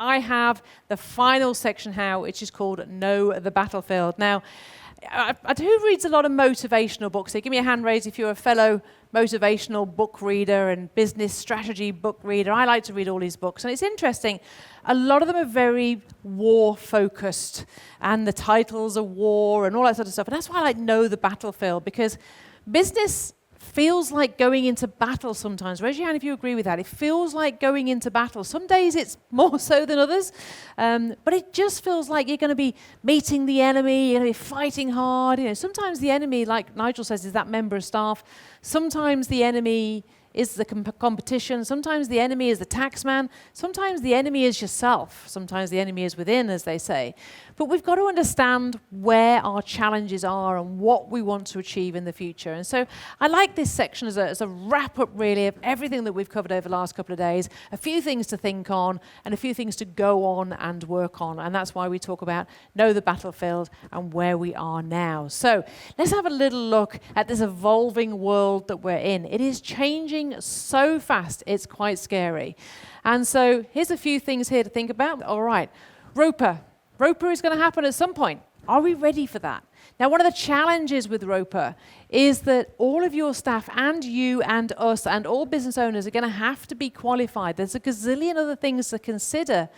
I have the final section now, which is called Know the Battlefield. Now, who reads a lot of motivational books? So give me a hand raise if you're a fellow motivational book reader and business strategy book reader. I like to read all these books. And it's interesting. A lot of them are very war-focused. And the titles are war and all that sort of stuff. And that's why I like Know the Battlefield, because business feels like going into battle sometimes. Raise your hand if you agree with that. It feels like going into battle. Some days it's more so than others, but it just feels like you're going to be meeting the enemy, you're going to be fighting hard. You know, sometimes the enemy, like Nigel says, is that member of staff. Sometimes the enemy is the competition. Sometimes the enemy is the tax man. Sometimes the enemy is yourself. Sometimes the enemy is within, as they say. But we've got to understand where our challenges are and what we want to achieve in the future. And so I like this section as a wrap-up, really, of everything that we've covered over the last couple of days. A few things to think on and a few things to go on and work on. And that's why we talk about Know the Battlefield and where we are now. So let's have a little look at this evolving world that we're in. It is changing so fast, it's quite scary. And so here's a few things here to think about. All right, Roper is going to happen at some point. Are we ready for that? Now, one of the challenges with Roper is that all of your staff and you and us and all business owners are going to have to be qualified. There's a gazillion other things to consider.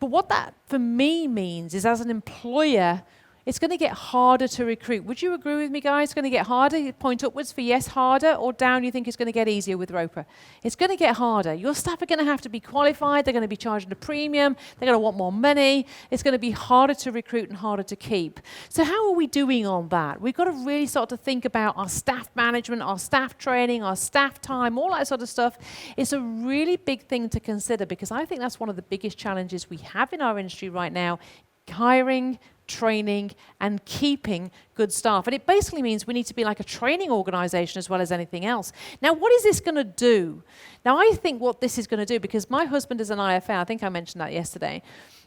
But what that for me means is, as an employer, it's going to get harder to recruit. Would you agree with me, guys? It's going to get harder. Point upwards for yes, harder, or down, you think it's going to get easier with Roper? It's going to get harder. Your staff are going to have to be qualified. They're going to be charging a premium. They're going to want more money. It's going to be harder to recruit and harder to keep. So how are we doing on that? We've got to really start to think about our staff management, our staff training, our staff time, all that sort of stuff. It's a really big thing to consider, because I think that's one of the biggest challenges we have in our industry right now: hiring, training, and keeping good staff. And it basically means we need to be like a training organization as well as anything else. Now, what is this going to do? Now, I think what this is going to do, because my husband is an IFA, I think I mentioned that yesterday,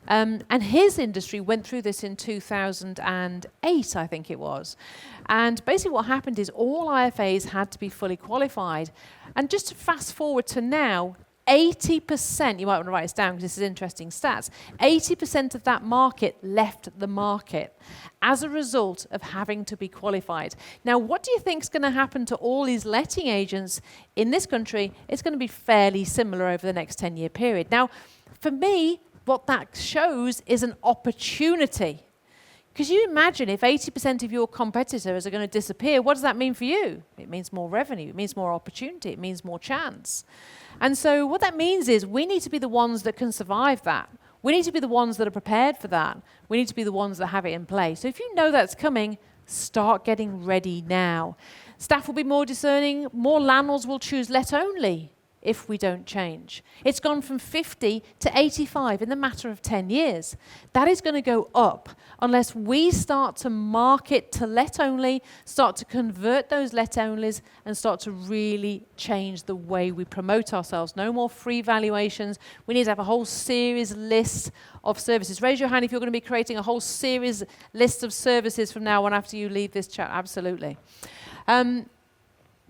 and his industry went through this in 2008, I think it was. And basically what happened is all IFAs had to be fully qualified. And just to fast forward to now, 80%, you might want to write this down because this is interesting stats, 80% of that market left the market as a result of having to be qualified. Now, what do you think is going to happen to all these letting agents in this country? It's going to be fairly similar over the next 10-year period. Now, for me, what that shows is an opportunity. Because you imagine if 80% of your competitors are going to disappear, what does that mean for you? It means more revenue, it means more opportunity, it means more chance. And so what that means is we need to be the ones that can survive that. We need to be the ones that are prepared for that. We need to be the ones that have it in place. So if you know that's coming, start getting ready now. Staff will be more discerning. More landlords will choose let only if we don't change. It's gone from 50 to 85 in the matter of 10 years. That is going to go up unless we start to market to let only, start to convert those let onlys, and start to really change the way we promote ourselves. No more free valuations. We need to have a whole series list of services. Raise your hand if you're going to be creating a whole series list of services from now on after you leave this chat. Absolutely.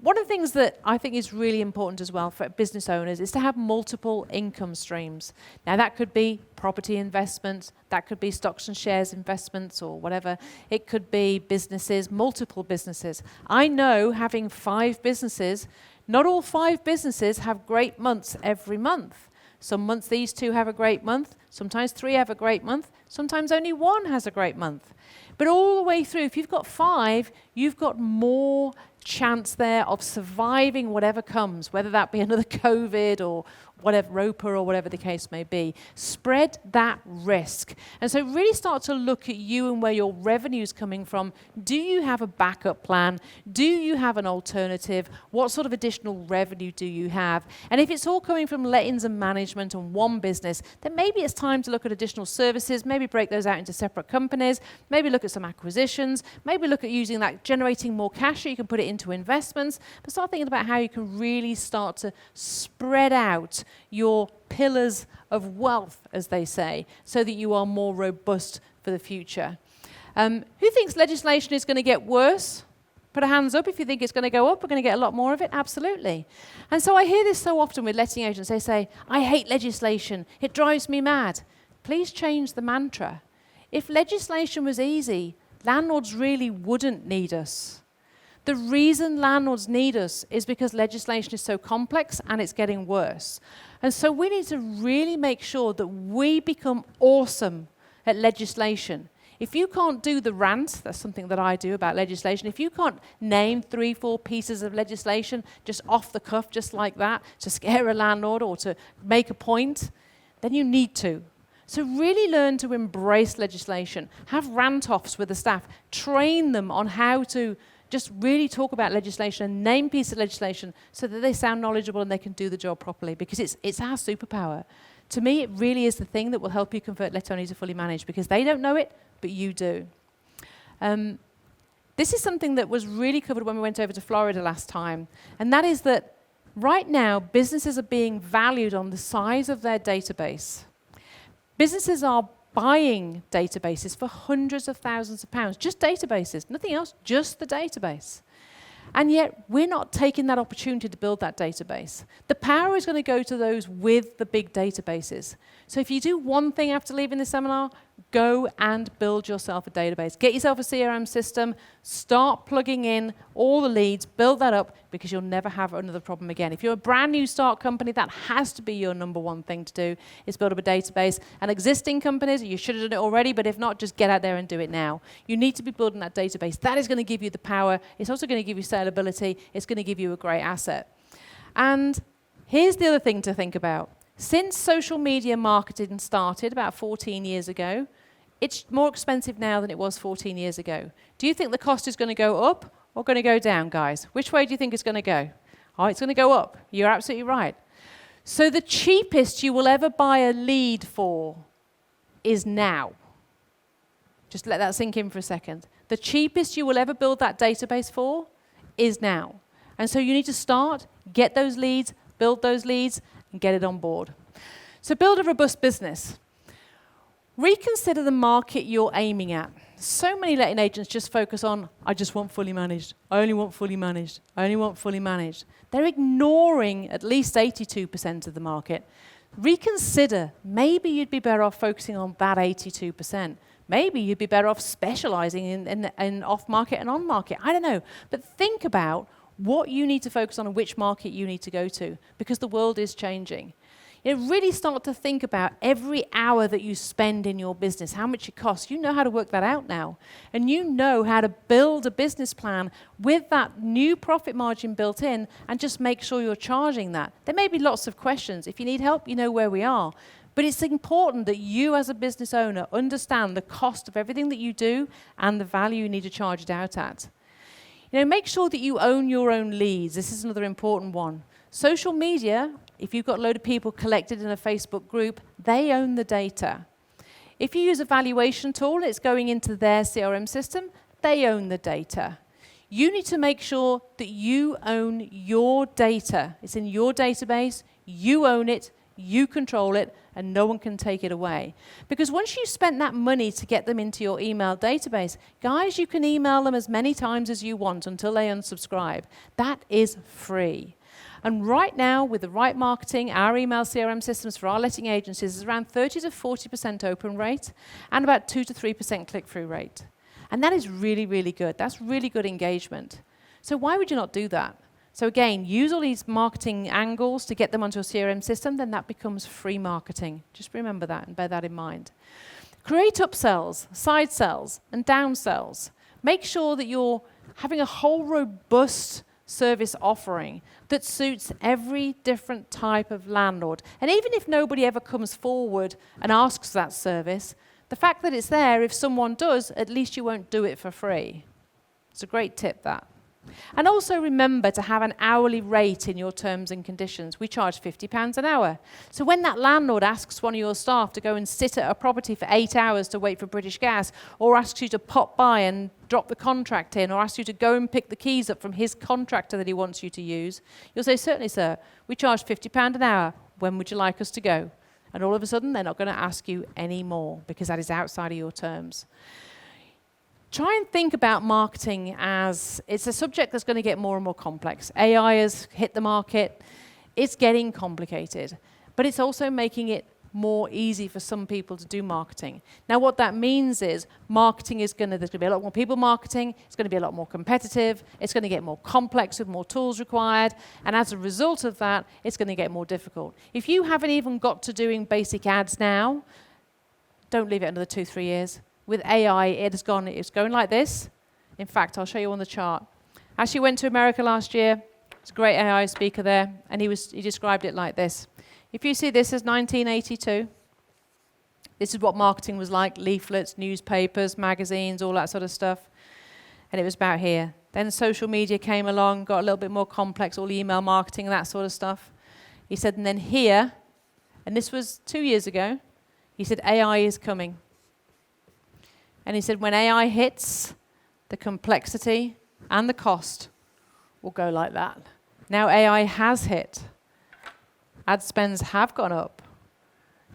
One of the things that I think is really important as well for business owners is to have multiple income streams. Now, that could be property investments, that could be stocks and shares investments or whatever. It could be businesses, multiple businesses. I know, having 5 businesses, not all 5 businesses have great months every month. Some months these 2 have a great month, sometimes 3 have a great month, sometimes only 1 has a great month. But all the way through, if you've got 5, you've got more chance there of surviving whatever comes, whether that be another COVID or whatever, Roper or whatever the case may be. Spread that risk. And so really start to look at you and where your revenue's coming from. Do you have a backup plan? Do you have an alternative? What sort of additional revenue do you have? And if it's all coming from lettings and management and one business, then maybe it's time to look at additional services, maybe break those out into separate companies, maybe look at some acquisitions, maybe look at using that, generating more cash so you can put it into investments, but start thinking about how you can really start to spread out your pillars of wealth, as they say, so that you are more robust for the future. Who thinks legislation is going to get worse? Put a hands up if you think it's going to go up. We're going to get a lot more of it. Absolutely. And so I hear this so often with letting agents. They say, I hate legislation. It drives me mad. please change the mantra. If legislation was easy, landlords really wouldn't need us. The reason landlords need us is because legislation is so complex and it's getting worse. And so we need to really make sure that we become awesome at legislation. If you can't do the rant, that's something that I do about legislation, if you can't name 3, 4 pieces of legislation just off the cuff, just like that, to scare a landlord or to make a point, then you need to. So really learn to embrace legislation. Have rant-offs with the staff. Train them on how to just really talk about legislation and name pieces of legislation so that they sound knowledgeable and they can do the job properly, because it's our superpower. To me, it really is the thing that will help you convert let-only to fully managed, because they don't know it, but you do. This is something that was really covered when we went over to Florida last time, and that is that right now, businesses are being valued on the size of their database. Businesses are buying databases for hundreds of thousands of pounds, just databases, nothing else, just the database. And yet, we're not taking that opportunity to build that database. The power is going to go to those with the big databases. So if you do one thing after leaving the seminar, go and build yourself a database. Get yourself a CRM system, start plugging in all the leads, build that up, because you'll never have another problem again. If you're a brand new start company, that has to be your number one thing to do, is build up a database. And existing companies, you should have done it already, but if not, just get out there and do it now. You need to be building that database. That is going to give you the power. It's also going to give you scalability. It's going to give you a great asset. And here's the other thing to think about. Since social media marketing started about 14 years ago, it's more expensive now than it was 14 years ago. Do you think the cost is going to go up or going to go down, guys? Which way do you think it's going to go? Oh, it's going to go up. You're absolutely right. So the cheapest you will ever buy a lead for is now. Just let that sink in for a second. The cheapest you will ever build that database for is now. And so you need to start, get those leads, build those leads, and get it on board. So build a robust business. Reconsider the market you're aiming at. So many letting agents just focus on, I just want fully managed. I only want fully managed. I only want fully managed. They're ignoring at least 82% of the market. Reconsider. Maybe you'd be better off focusing on that 82%. Maybe you'd be better off specializing in off-market and on-market. I don't know. But think about what you need to focus on and which market you need to go to, because the world is changing. You know, really start to think about every hour that you spend in your business, how much it costs. You know how to work that out now. And you know how to build a business plan with that new profit margin built in, and just make sure you're charging that. There may be lots of questions. If you need help, you know where we are. But it's important that you as a business owner understand the cost of everything that you do and the value you need to charge it out at. You know, make sure that you own your own leads. This is another important one. Social media, if you've got a load of people collected in a Facebook group, they own the data. If you use a valuation tool, it's going into their CRM system, they own the data. You need to make sure that you own your data. It's in your database, you own it, you control it, and no one can take it away. Because once you've spent that money to get them into your email database, guys, you can email them as many times as you want until they unsubscribe. That is free. And right now, with the right marketing, our email CRM systems for our letting agencies is around 30 to 40% open rate and about 2 to 3% click-through rate. And that is really, really good. That's really good engagement. So why would you not do that? So again, use all these marketing angles to get them onto a CRM system, then that becomes free marketing. Just remember that and bear that in mind. Create upsells, side sells, and downsells. Make sure that you're having a whole robust service offering that suits every different type of landlord. And even if nobody ever comes forward and asks that service, the fact that it's there, if someone does, at least you won't do it for free. It's a great tip, that. And also remember to have an hourly rate in your terms and conditions. We charge £50 an hour. So when that landlord asks one of your staff to go and sit at a property for 8 hours to wait for British Gas, or asks you to pop by and drop the contract in, or asks you to go and pick the keys up from his contractor that he wants you to use, you'll say, certainly, sir, we charge £50 an hour. When would you like us to go? And all of a sudden, they're not going to ask you any more, because that is outside of your terms. Try and think about marketing as it's a subject that's going to get more and more complex. AI has hit the market. It's getting complicated. But it's also making it more easy for some people to do marketing. Now, what that means is marketing is there's going to be a lot more people marketing, it's going to be a lot more competitive, it's going to get more complex with more tools required, and as a result of that, it's going to get more difficult. If you haven't even got to doing basic ads now, don't leave it another 2-3 years. With AI, it's going like this. In fact, I'll show you on the chart. Actually went to America last year. There's a great AI speaker there, and he described it like this. If you see this as 1982, this is what marketing was like, leaflets, newspapers, magazines, all that sort of stuff. And it was about here. Then social media came along, got a little bit more complex, all email marketing and that sort of stuff. He said, and then here, and this was 2 years ago, he said, AI is coming. And he said, when AI hits, the complexity and the cost will go like that. Now AI has hit. Ad spends have gone up.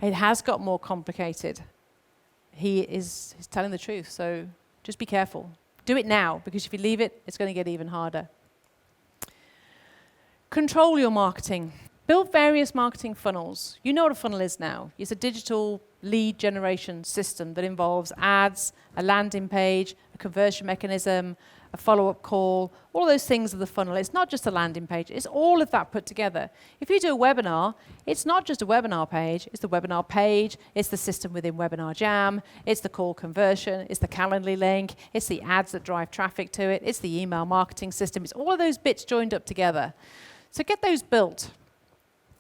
It has got more complicated. He's telling the truth, so just be careful. Do it now, because if you leave it, it's going to get even harder. Control your marketing. Build various marketing funnels. You know what a funnel is now. It's a digital lead generation system that involves ads, a landing page, a conversion mechanism, a follow-up call, all those things of the funnel. It's not just a landing page, it's all of that put together. If you do a webinar, it's not just a webinar page, it's the webinar page, it's the system within Webinar Jam, it's the call conversion, it's the Calendly link, it's the ads that drive traffic to it, it's the email marketing system, it's all of those bits joined up together. So get those built.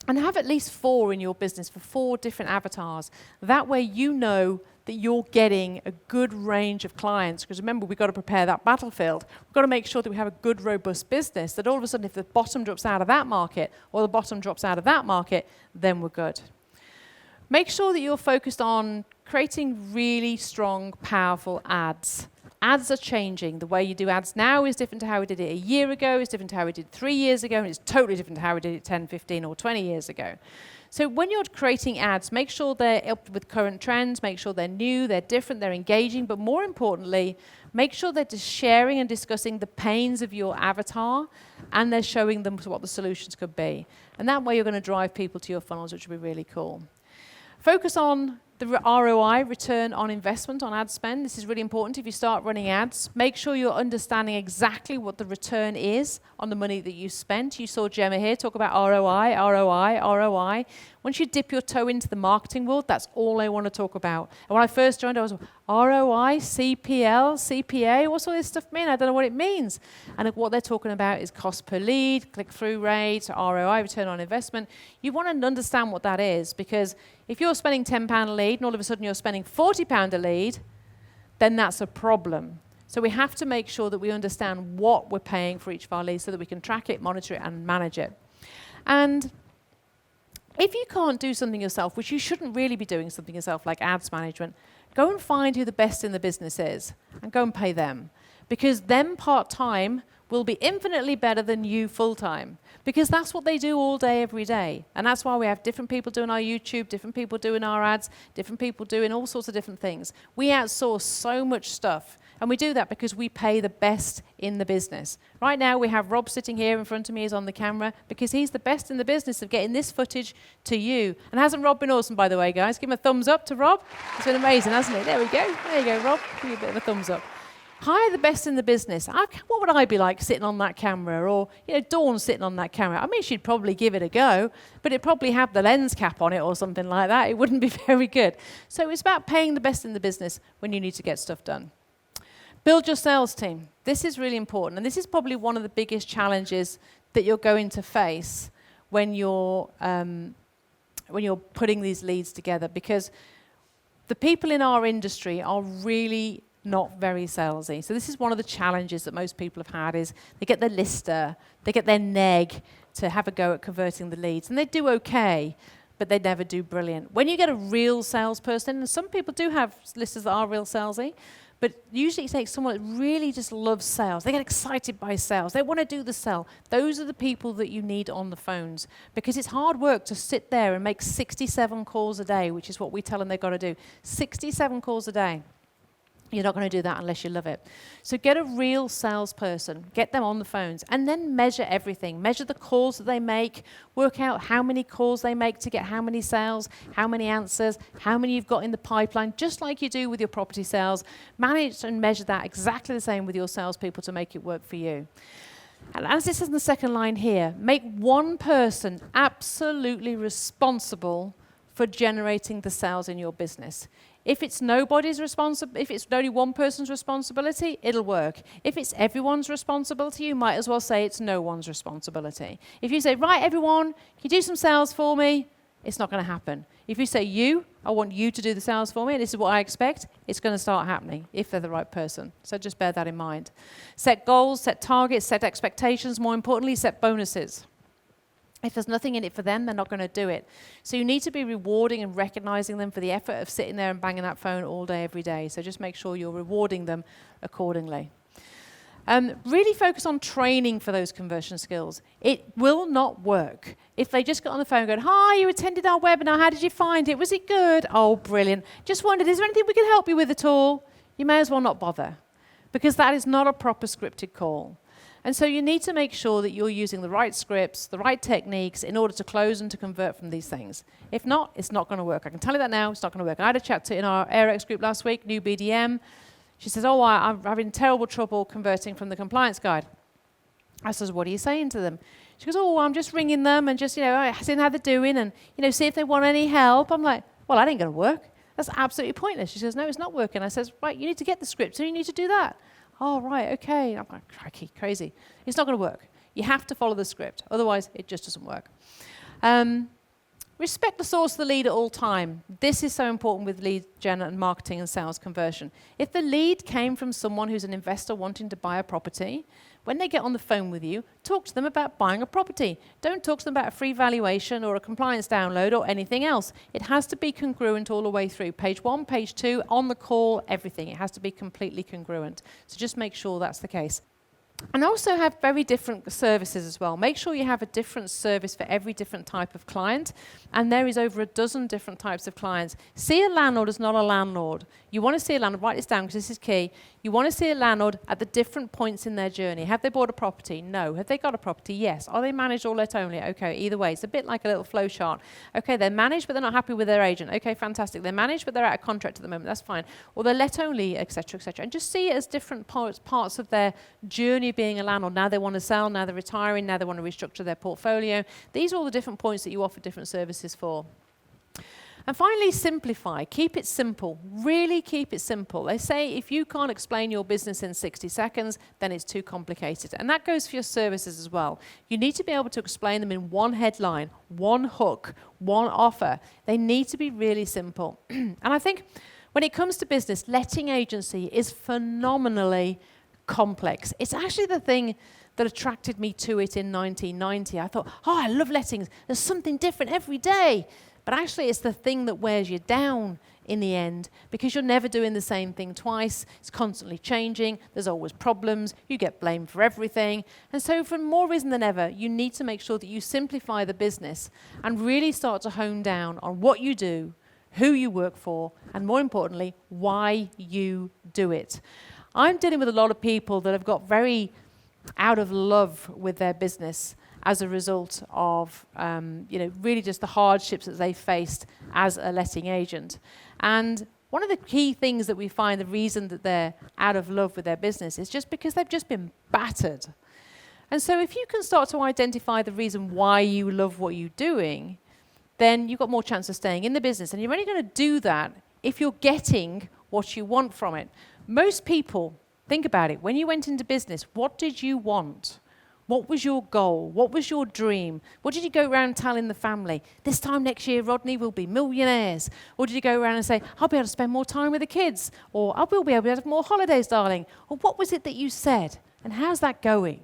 And have at least 4 in your business for 4 different avatars. That way you know that you're getting a good range of clients. Because remember, we've got to prepare that battlefield. We've got to make sure that we have a good, robust business, that all of a sudden if the bottom drops out of that market or the bottom drops out of that market, then we're good. Make sure that you're focused on creating really strong, powerful ads. Ads are changing. The way you do ads now is different to how we did it a year ago, it's different to how we did 3 years ago, and it's totally different to how we did it 10, 15, or 20 years ago. So when you're creating ads, make sure they're up with current trends, make sure they're new, they're different, they're engaging, but more importantly, make sure they're just sharing and discussing the pains of your avatar, and they're showing them what the solutions could be. And that way you're going to drive people to your funnels, which will be really cool. Focus on the ROI, return on investment on ad spend. This is really important if you start running ads. Make sure you're understanding exactly what the return is on the money that you spent. You saw Gemma here talk about ROI, ROI, ROI. Once you dip your toe into the marketing world, that's all I want to talk about. And when I first joined, I was ROI, CPL, CPA, what's all this stuff mean? I don't know what it means. And what they're talking about is cost per lead, click-through rate, ROI, return on investment. You want to understand what that is, because if you're spending £10 a lead and all of a sudden you're spending £40 a lead, then that's a problem. So we have to make sure that we understand what we're paying for each of our leads so that we can track it, monitor it, and manage it. And if you can't do something yourself, which you shouldn't really be doing something yourself like ads management, go and find who the best in the business is and go and pay them. Because them part-time will be infinitely better than you full-time. Because that's what they do all day, every day. And that's why we have different people doing our YouTube, different people doing our ads, different people doing all sorts of different things. We outsource so much stuff. And we do that because we pay the best in the business. Right now, we have Rob sitting here in front of me, is on the camera, because he's the best in the business of getting this footage to you. And hasn't Rob been awesome, by the way, guys? Give him a thumbs up to Rob. It's been amazing, hasn't it? There we go. There you go, Rob. Give you a bit of a thumbs up. Hire the best in the business. What would I be like sitting on that camera? Or, Dawn sitting on that camera. I mean, she'd probably give it a go, but it'd probably have the lens cap on it or something like that. It wouldn't be very good. So it's about paying the best in the business when you need to get stuff done. Build your sales team. This is really important, and this is probably one of the biggest challenges that you're going to face when you're putting these leads together, because the people in our industry are really not very salesy. So this is one of the challenges that most people have had, is they get their lister, they get their neg to have a go at converting the leads, and they do okay, but they never do brilliant. When you get a real salesperson, and some people do have listers that are real salesy, but usually it takes someone that really just loves sales. They get excited by sales. They want to do the sell. Those are the people that you need on the phones, because it's hard work to sit there and make 67 calls a day, which is what we tell them they've got to do. 67 calls a day. You're not going to do that unless you love it. So get a real salesperson, get them on the phones, and then measure everything. Measure the calls that they make, work out how many calls they make to get how many sales, how many answers, how many you've got in the pipeline, just like you do with your property sales. Manage and measure that exactly the same with your salespeople to make it work for you. And as it says in the second line here, make one person absolutely responsible for generating the sales in your business. If it's nobody's responsibility, if it's only one person's responsibility, it'll work. If it's everyone's responsibility, you might as well say it's no one's responsibility. If you say, right, everyone, can you do some sales for me? It's not going to happen. If you say, I want you to do the sales for me, and this is what I expect, it's going to start happening if they're the right person. So just bear that in mind. Set goals, set targets, set expectations. More importantly, set bonuses. If there's nothing in it for them, they're not going to do it. So you need to be rewarding and recognizing them for the effort of sitting there and banging that phone all day, every day. So just make sure you're rewarding them accordingly. Really focus on training for those conversion skills. It will not work if they just got on the phone going, hi, you attended our webinar, how did you find it? Was it good? Oh, brilliant. Just wondered, is there anything we can help you with at all? You may as well not bother, because that is not a proper scripted call. And so you need to make sure that you're using the right scripts, the right techniques in order to close and to convert from these things. If not, it's not going to work. I can tell you that now, it's not going to work. I had a chat in our AirX group last week, new BDM. She says, I'm having terrible trouble converting from the compliance guide. I says, what are you saying to them? She goes, I'm just ringing them and just, seeing how they're doing and, see if they want any help. I'm like, well, that ain't going to work. That's absolutely pointless. She says, no, it's not working. I says, right, you need to get the script, so you need to do that. Oh, right, okay. I'm like, crikey, crazy. It's not going to work. You have to follow the script. Otherwise, it just doesn't work. Respect the source of the lead at all time. This is so important with lead gen and marketing and sales conversion. If the lead came from someone who's an investor wanting to buy a property, when they get on the phone with you, talk to them about buying a property. Don't talk to them about a free valuation or a compliance download or anything else. It has to be congruent all the way through. Page 1, page 2, on the call, everything. It has to be completely congruent. So just make sure that's the case. And also have very different services as well. Make sure you have a different service for every different type of client. And there is over a dozen different types of clients. See a landlord as not a landlord. You want to see a landlord, write this down because this is key. You want to see a landlord at the different points in their journey. Have they bought a property? No. Have they got a property? Yes. Are they managed or let only? Okay, either way. It's a bit like a little flow chart. Okay, they're managed, but they're not happy with their agent. Okay, fantastic. They're managed, but they're out of contract at the moment. That's fine. Or they're let only, et cetera, et cetera. And just see it as different parts of their journey being a landlord. Now they want to sell, now they're retiring, now they want to restructure their portfolio. These are all the different points that you offer different services for. And finally, simplify. Keep it simple. Really keep it simple. They say if you can't explain your business in 60 seconds, then it's too complicated. And that goes for your services as well. You need to be able to explain them in one headline, one hook, one offer. They need to be really simple. And I think when it comes to business, letting agency is phenomenally complex. It's actually the thing that attracted me to it in 1990. I thought, I love lettings. There's something different every day. But actually, it's the thing that wears you down in the end because you're never doing the same thing twice. It's constantly changing. There's always problems. You get blamed for everything. And so for more reason than ever, you need to make sure that you simplify the business and really start to hone down on what you do, who you work for, and more importantly, why you do it. I'm dealing with a lot of people that have got very out of love with their business as a result of, really just the hardships that they faced as a letting agent. And one of the key things that we find, the reason that they're out of love with their business is just because they've just been battered. And so if you can start to identify the reason why you love what you're doing, then you've got more chance of staying in the business. And you're only going to do that if you're getting what you want from it. Most people, think about it, when you went into business, what did you want? What was your goal? What was your dream? What did you go around telling the family? This time next year, Rodney, we'll be millionaires. Or did you go around and say, I'll be able to spend more time with the kids? Or I will be able to have more holidays, darling? Or what was it that you said? And how's that going?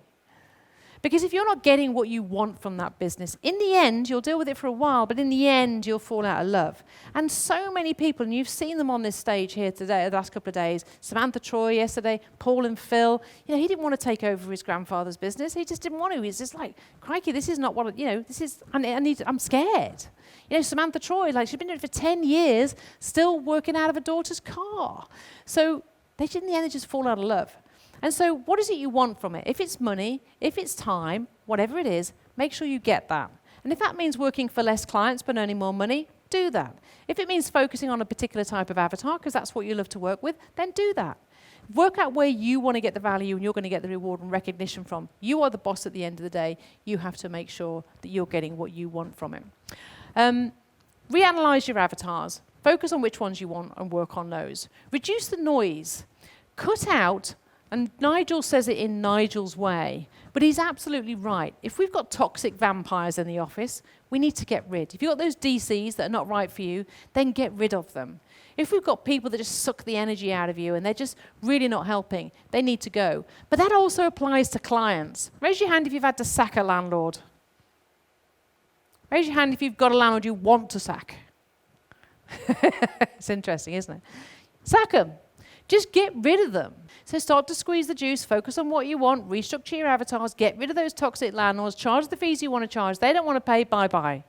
Because if you're not getting what you want from that business, in the end, you'll deal with it for a while, but in the end, you'll fall out of love. And so many people, and you've seen them on this stage here today, the last couple of days, Samantha Troy yesterday, Paul and Phil, he didn't want to take over his grandfather's business. He just didn't want to. He's just like, crikey, this is not what, this is, I'm scared. Samantha Troy, she's been doing it for 10 years, still working out of her daughter's car. So in the end, they just fall out of love. And so what is it you want from it? If it's money, if it's time, whatever it is, make sure you get that. And if that means working for less clients but earning more money, do that. If it means focusing on a particular type of avatar, because that's what you love to work with, then do that. Work out where you want to get the value and you're going to get the reward and recognition from. You are the boss at the end of the day. You have to make sure that you're getting what you want from it. Reanalyze your avatars. Focus on which ones you want and work on those. Reduce the noise. Cut out, and Nigel says it in Nigel's way, but he's absolutely right. If we've got toxic vampires in the office, we need to get rid. If you've got those DCs that are not right for you, then get rid of them. If we've got people that just suck the energy out of you and they're just really not helping, they need to go. But that also applies to clients. Raise your hand if you've had to sack a landlord. Raise your hand if you've got a landlord you want to sack. It's interesting, isn't it? Sack them. Just get rid of them. So start to squeeze the juice, focus on what you want, restructure your avatars, get rid of those toxic landlords, charge the fees you want to charge. They don't want to pay, bye-bye.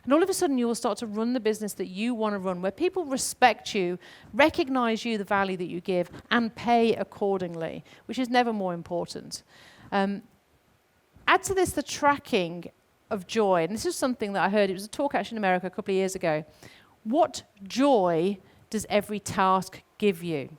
And all of a sudden, you will start to run the business that you want to run, where people respect you, recognize you, the value that you give, and pay accordingly, which is never more important. Add to this the tracking of joy. And this is something that I heard. It was a talk actually in America a couple of years ago. What joy does every task give you?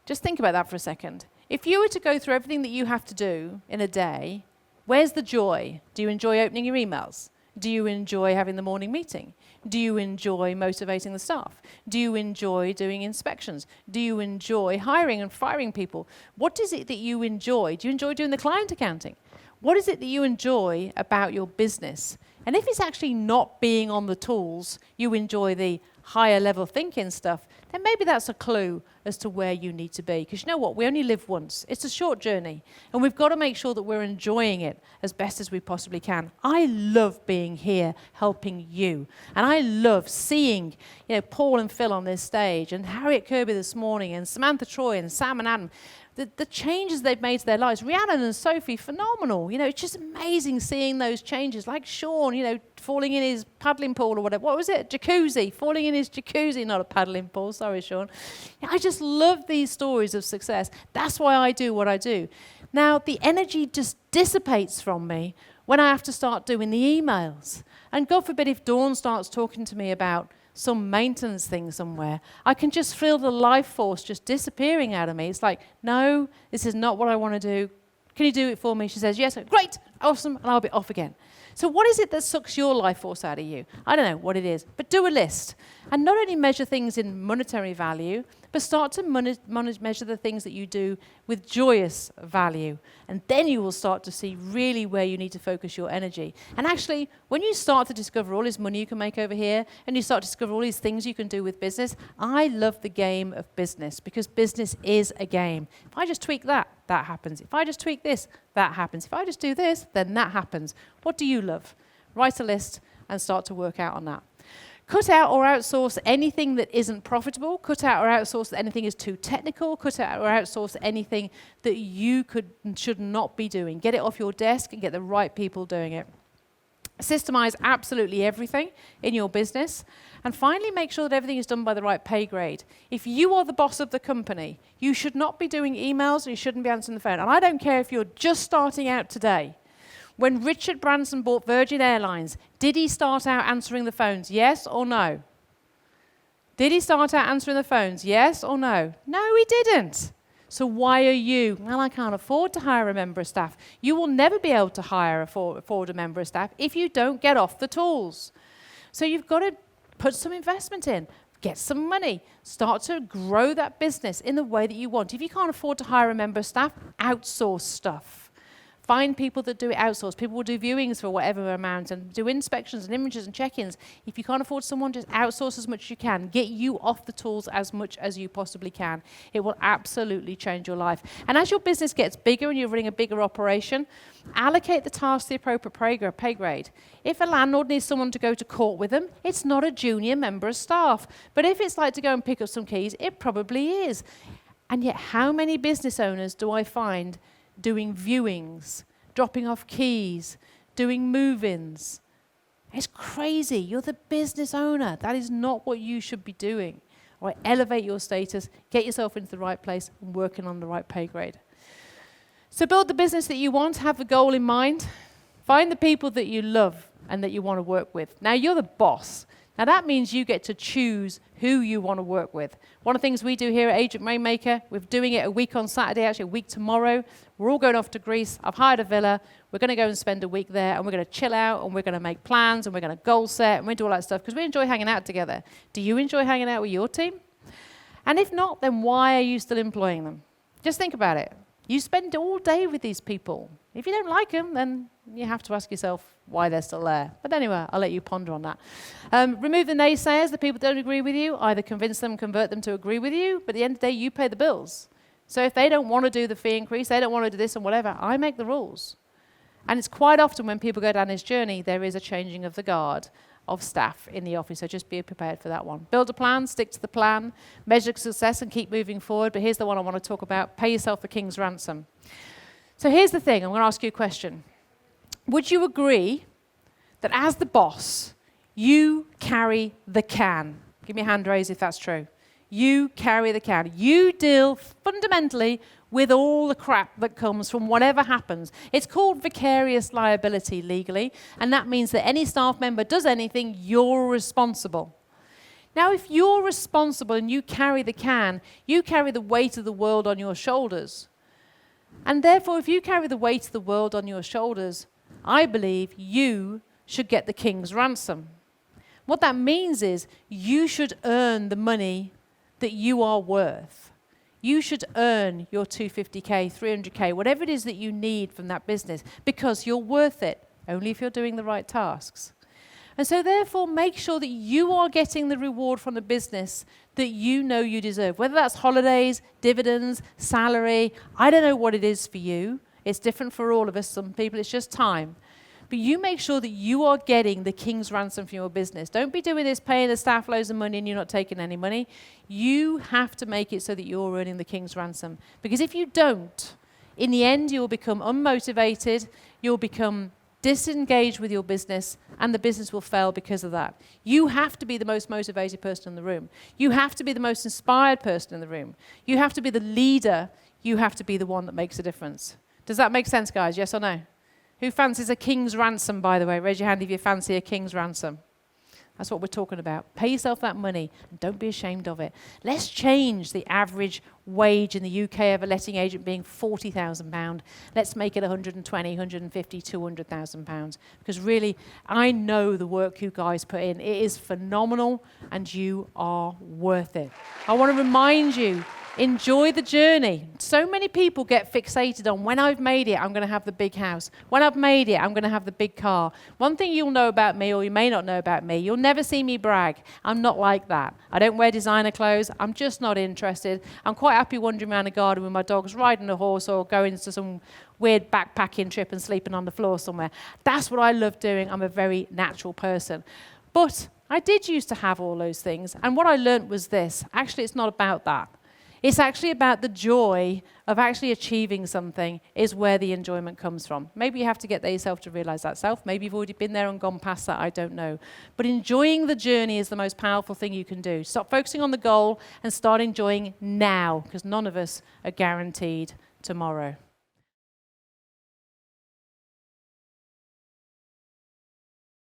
Just think about that for a second. If you were to go through everything that you have to do in a day, where's the joy? Do you enjoy opening your emails? Do you enjoy having the morning meeting? Do you enjoy motivating the staff? Do you enjoy doing inspections? Do you enjoy hiring and firing people? What is it that you enjoy? Do you enjoy doing the client accounting? What is it that you enjoy about your business? And if it's actually not being on the tools, you enjoy the higher level thinking stuff, then maybe that's a clue as to where you need to be. Because you know what? We only live once. It's a short journey. And we've got to make sure that we're enjoying it as best as we possibly can. I love being here helping you. And I love seeing Paul and Phil on this stage, and Harriet Kirby this morning, and Samantha Troy, and Sam and Adam. The changes they've made to their lives. Rhiannon and Sophie, phenomenal. It's just amazing seeing those changes. Like Sean, falling in his paddling pool or whatever. What was it? Jacuzzi. Falling in his jacuzzi, not a paddling pool. Sorry, Sean. I just love these stories of success. That's why I do what I do. Now, the energy just dissipates from me when I have to start doing the emails. And God forbid if Dawn starts talking to me about some maintenance thing somewhere, I can just feel the life force just disappearing out of me. It's like, no, this is not what I want to do. Can you do it for me? She says, yes. Great, awesome, and I'll be off again. So what is it that sucks your life force out of you? I don't know what it is, but do a list. And not only measure things in monetary value, but start to measure the things that you do with joyous value. And then you will start to see really where you need to focus your energy. And actually, when you start to discover all this money you can make over here, and you start to discover all these things you can do with business, I love the game of business, because business is a game. If I just tweak that, that happens. If I just tweak this, that happens. If I just do this, then that happens. What do you love? Write a list and start to work out on that. Cut out or outsource anything that isn't profitable. Cut out or outsource that anything is too technical. Cut out or outsource anything that you should not be doing. Get it off your desk and get the right people doing it. Systemize absolutely everything in your business. And finally, make sure that everything is done by the right pay grade. If you are the boss of the company, you should not be doing emails, and you shouldn't be answering the phone. And I don't care if you're just starting out today. When Richard Branson bought Virgin Airlines, did he start out answering the phones? Yes or no? Did he start out answering the phones? Yes or no? No, he didn't. So why are you? Well, I can't afford to hire a member of staff. You will never be able to afford a member of staff if you don't get off the tools. So you've got to put some investment in. Get some money. Start to grow that business in the way that you want. If you can't afford to hire a member of staff, outsource stuff. Find people that do it outsourced. People will do viewings for whatever amount and do inspections and images and check-ins. If you can't afford someone, just outsource as much as you can. Get you off the tools as much as you possibly can. It will absolutely change your life. And as your business gets bigger and you're running a bigger operation, allocate the task to the appropriate pay grade. If a landlord needs someone to go to court with them, it's not a junior member of staff. But if it's like to go and pick up some keys, it probably is. And yet, how many business owners do I find doing viewings, dropping off keys, doing move-ins? It's crazy. You're the business owner. That is not what you should be doing. Right? Elevate your status, get yourself into the right place, and working on the right pay grade. So build the business that you want, have the goal in mind, find the people that you love and that you want to work with. Now, you're the boss. Now, that means you get to choose who you want to work with. One of the things we do here at Agent Rainmaker, we're doing it a week on Saturday, actually a week tomorrow. We're all going off to Greece. I've hired a villa. We're going to go and spend a week there, and we're going to chill out, and we're going to make plans, and we're going to goal set, and we do all that stuff because we enjoy hanging out together. Do you enjoy hanging out with your team? And if not, then why are you still employing them? Just think about it. You spend all day with these people. If you don't like them, then you have to ask yourself why they're still there. But anyway, I'll let you ponder on that. Remove the naysayers, the people that don't agree with you. Either convince them, convert them to agree with you, but at the end of the day, you pay the bills. So if they don't want to do the fee increase, they don't want to do this and whatever, I make the rules. And it's quite often when people go down this journey, there is a changing of the guard of staff in the office, so just be prepared for that one. Build a plan, stick to the plan, measure success and keep moving forward, but here's the one I want to talk about, pay yourself the king's ransom. So here's the thing, I'm going to ask you a question. Would you agree that as the boss, you carry the can? Give me a hand raise if that's true. You carry the can. You deal fundamentally with all the crap that comes from whatever happens. It's called vicarious liability legally, and that means that any staff member does anything, you're responsible. Now, if you're responsible and you carry the can, you carry the weight of the world on your shoulders. And therefore, if you carry the weight of the world on your shoulders, I believe you should get the king's ransom. What that means is you should earn the money that you are worth. You should earn your 250K, 300K, whatever it is that you need from that business, because you're worth it, only if you're doing the right tasks. And so therefore, make sure that you are getting the reward from the business that you know you deserve, whether that's holidays, dividends, salary. I don't know what it is for you. It's different for all of us. Some people, it's just time. But you make sure that you are getting the king's ransom for your business. Don't be doing this, paying the staff loads of money and you're not taking any money. You have to make it so that you're earning the king's ransom. Because if you don't, in the end, you'll become unmotivated, you'll become disengaged with your business, and the business will fail because of that. You have to be the most motivated person in the room. You have to be the most inspired person in the room. You have to be the leader. You have to be the one that makes a difference. Does that make sense, guys? Yes or no? Who fancies a king's ransom, by the way? Raise your hand if you fancy a king's ransom. That's what we're talking about. Pay yourself that money and don't be ashamed of it. Let's change the average wage in the UK of a letting agent being £40,000. Let's make it 120, 150, 200,000 pounds. Because really, I know the work you guys put in. It is phenomenal and you are worth it. I want to remind you, enjoy the journey. So many people get fixated on when I've made it, I'm going to have the big house. When I've made it, I'm going to have the big car. One thing you'll know about me, or you may not know about me, you'll never see me brag. I'm not like that. I don't wear designer clothes. I'm just not interested. I'm quite happy wandering around the garden with my dogs, riding a horse, or going to some weird backpacking trip and sleeping on the floor somewhere. That's what I love doing. I'm a very natural person. But I did used to have all those things. And what I learned was this. Actually, it's not about that. It's actually about the joy of actually achieving something is where the enjoyment comes from. Maybe you have to get there yourself to realize that self. Maybe you've already been there and gone past that. I don't know. But enjoying the journey is the most powerful thing you can do. Stop focusing on the goal and start enjoying now, because none of us are guaranteed tomorrow.